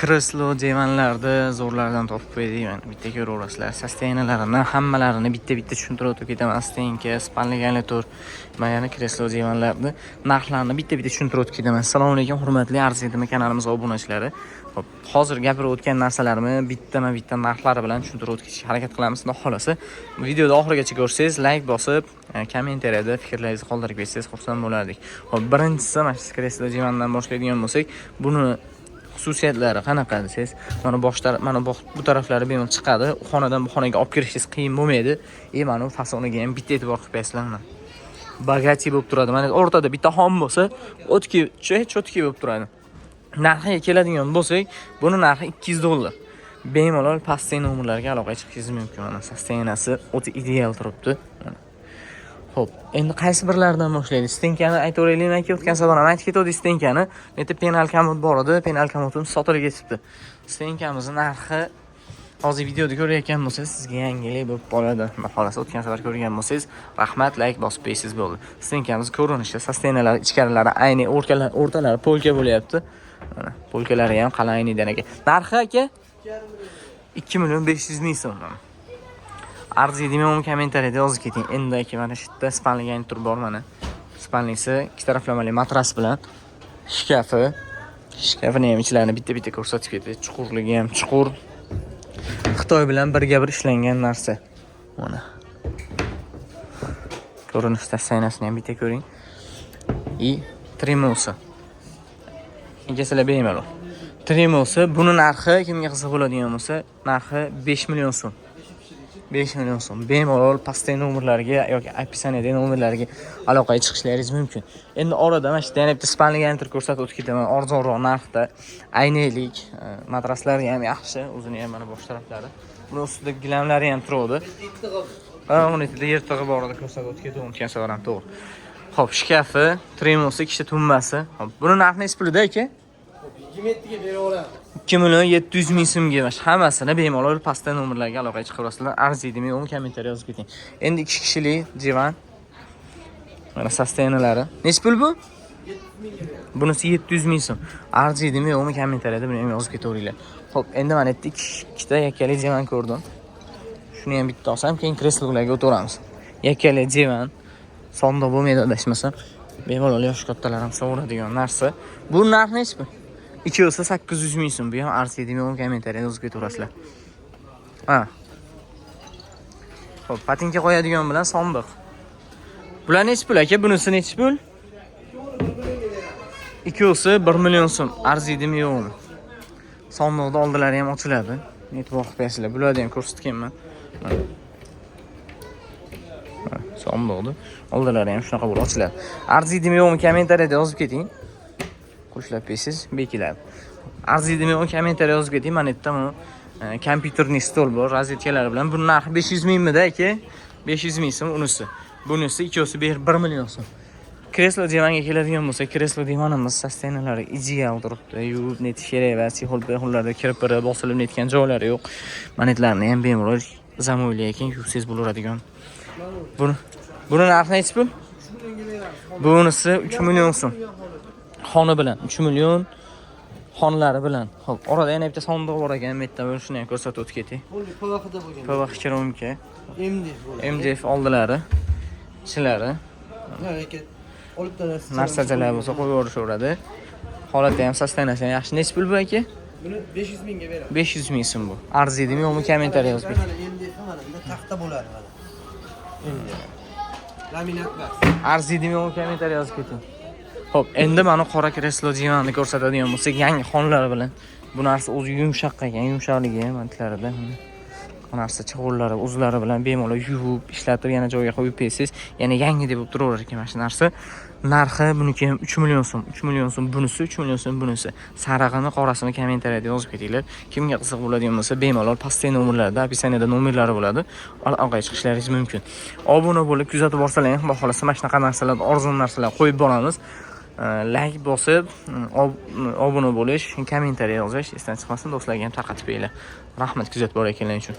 Kreslo divanlarda zo'rlardan topib qo'ydik. Mana bitta ko'raverasizlar. Sostenalarini hammalarini bitta-bitta tushuntirib o'tib ketaman. Stenka, spalni garnitur, mana kreslo divanlarni narxlarini bitta-bitta tushuntirib o'tib ketaman. Assalomu alaykum, hurmatli arziyatli kanalimiz obunachilari. Xo'p, hozir gapirib o'tgan narsalarni bitta narxlari bilan tushuntirib o'tishga harakat qilamiz. Xudo xolasa, videoni oxirigacha ko'rsangiz, like bosib, kommentariyada fikrlaringizni qoldirib ketsangiz xursand bo'lardik. Xo'p, birinchisi mana shu kreslo divandan boshlaydigan bo'lsak, buni xususiyatlari qanaqa desangiz, mana bu taraflari bemalol chiqadi. Xonadan bu xonaga olib kirishingiz qiyin bo'lmaydi. Mana bu fasoniga ham bitta e'tibor qilib qo'yasizlar. Bagati bo'lib turadi. Mana o'rtada bitta xom bo'lsa, o'tki bo'lib turadi. Narxiga keladigan bo'lsak, buni narxi $200. Bemalol pastdagi nomerlarga aloqa chiqishingiz mumkin. Mana sostenasi o'ta ideal turibdi. Xo'p, endi qaysi birlaridan boshlaylik? Stenkani aytaveraylikmi aka? O'tgan safar ham aytib ketdik stenkani. Bu yerda penal komod bor edi, penal komodimiz sotilib ketibdi. Stenkamizning narxi hozir videoda ko'rayotgan bo'lsangiz, sizga yangilik bo'lib qoladi. Xolos o'tgan safar ko'rgan bo'lsangiz, rahmat, like bosib qo'ysiz bo'ldi. Stenkamiz ko'rinishi, sostenalari, ichkarilari ayni o'rtalari polka bo'lyapti. Mana polkalari ham qalin aynidan aka. Narxi aka 2.500.000 so'm. Arziydigan kommentariyada yozib keting. Endi aka mana shu yerda spalni garnitur bor mana. Spalnisi ikki taraflamali matras bilan shkafini ham ichlarini bitta-bitta ko'rsatib ketdi. Chuqurligi ham chuqur. Xitoy bilan birga-bir ishlangan narsa. Mana. Ko'rinish tassaynasini ham bitta ko'ring. Tremosi. Egasizlar bemalol. Tremosi, buni narxi kimga qiziq bo'ladigan bo'lsa, narxi 5 million so'm. 5 million so'm. Bemalol pastdagi nomerlarga yoki opisaniyadagi nomerlarga aloqaga chiqishlaringiz mumkin. Endi orada mana shu yana bitta spalni garnitur ko'rsatib o'tib ketaman. Arzonroq narxda. Aynalik, matraslari ham yaxshi, o'zini ham mana bosh taraflari. Buni ustida gilamlari ham turadi. Uni ichida yirtig'i bor edi, ko'rsatib o'tib ketaman. O'tgan safar ham to'g'ri. Xo'p, shkafi, tremosi, ikkita tumbasi. Xo'p, buni narxi nechta pulida aka? 2 metrga beraveramiz. 2.700.000 so'mga emas, hammasini bemalol pastdagi nomerlarga aloqaga chiqarasizlar. Arziydimi, uni kommentariy yozib keting. Endi 2 kishilik divan. Mana sostenalari. Nech pul bu? 700.000. Bunisi 700.000 so'm. Arziydimi, uni kommentariyada buni ham yozib ketaveringlar. Xo'p, endi mana yerda ikkita yakkali divan ko'rdim. Shuni ham bitta olsam, keyin kreslolarga o'tiramiz. Yakkali divan sonda bo'lmaydi adashmasam. Bemalol yosh kattalar ham so'raydigan narsa. Bu narxi nechta? Ikkosi 800.000 so'm. Bu ham arziydi, men kommentariyada yozib ketaverasizlar. Xo'p, patinka qo'yadigan bilan sondiq. Bular nech pul aka? Bunisi nech pul? Ikkosi 1 million so'm. Arziydimi, yo'qmi? Sondiqda oldilari ham ochiladi. E'tibor qilib qo'yasizlar. Bularni ham ko'rsatganman. Sondiqda oldilari ham shunaqa bo'lib ochiladi. Arziydimi, yo'qmi? Kommentariyada yozib keting. Qo'shilib qo'ysiz, bekiladi. Arziydimi, uni kommentariyga yozib keting. Mana yerda kompyuterli stol bor, rozetkalari bilan. Buning narxi 500.000 mida aka? 500.000 so'm unisi. Bunisi ikkosi 1 million so'm. Kreslo divanga keladigan bo'lsa, kreslo divanimiz sostenalari ideal turibdi. Yuvib netish kerak va sixol-pexollarda kirpiri bosilib netgan joylari yo'q. Manetlarni ham bemalol zamo'yli ekan yuvsangiz bo'laveradigan. Buni narxi nech pul? Bunisi 3 million so'm. Xona bilan 3 million xonalari bilan. Xo'p, orada yana bitta sondiq bor ekan, men aytdim, shuni ham ko'rsatib o'tib ketay. PVXda bo'lgan. PVX keramika. MDF oldilari, ichlari. Olib narsalar bo'lsa qo'yib yuborishaveradi. Holati ham sostenasi ham yaxshi. Nech pul bu aka? Buni 500.000 ga beramiz. 500.000 so'm bu. Arziydimi, yo'qmi kommentariy yozib keting. MDF mana bunda taxta bo'ladi mana. Laminat bor. Arziydimi, yo'qmi kommentariy yozib keting. Xo'p, endi mana qora kreslo divanni ko'rsatadigan bo'lsak, yangi xonalari bilan. Bu narsa o'zi yumshoq ekan, yumshoqligi ham antlarida. Bu narsa chig'urlari, o'zlari bilan bemalol yuvib, ishlatib, yana joyiga qo'yib qo'ysiz, yana yangi deb turaverar ekan mana shu narsa. Narxi buniki ham 3 million so'm. 3 million so'm bunisi, 3 million so'm bunisi. Sarig'ini, qorasini kommentariyada yozib ketinglar. Kimga qiziq bo'ladigan bo'lsa, bemalol pastdagi nomerlarda, opisaniyada nomerlari bo'ladi. Aloqaga chiqishlaringiz mumkin. Obuna bo'lib, kuzatib borsalar, xudo xolasa mana shunaqa narsalar, arzon narsalar qo'yib boramiz. Like bosib, obuna bo'lish, kommentariy yozish esdan chiqmasin, do'stlarga ham tarqatib qo'yinglar. Rahmat kuzatib borayotganlar uchun.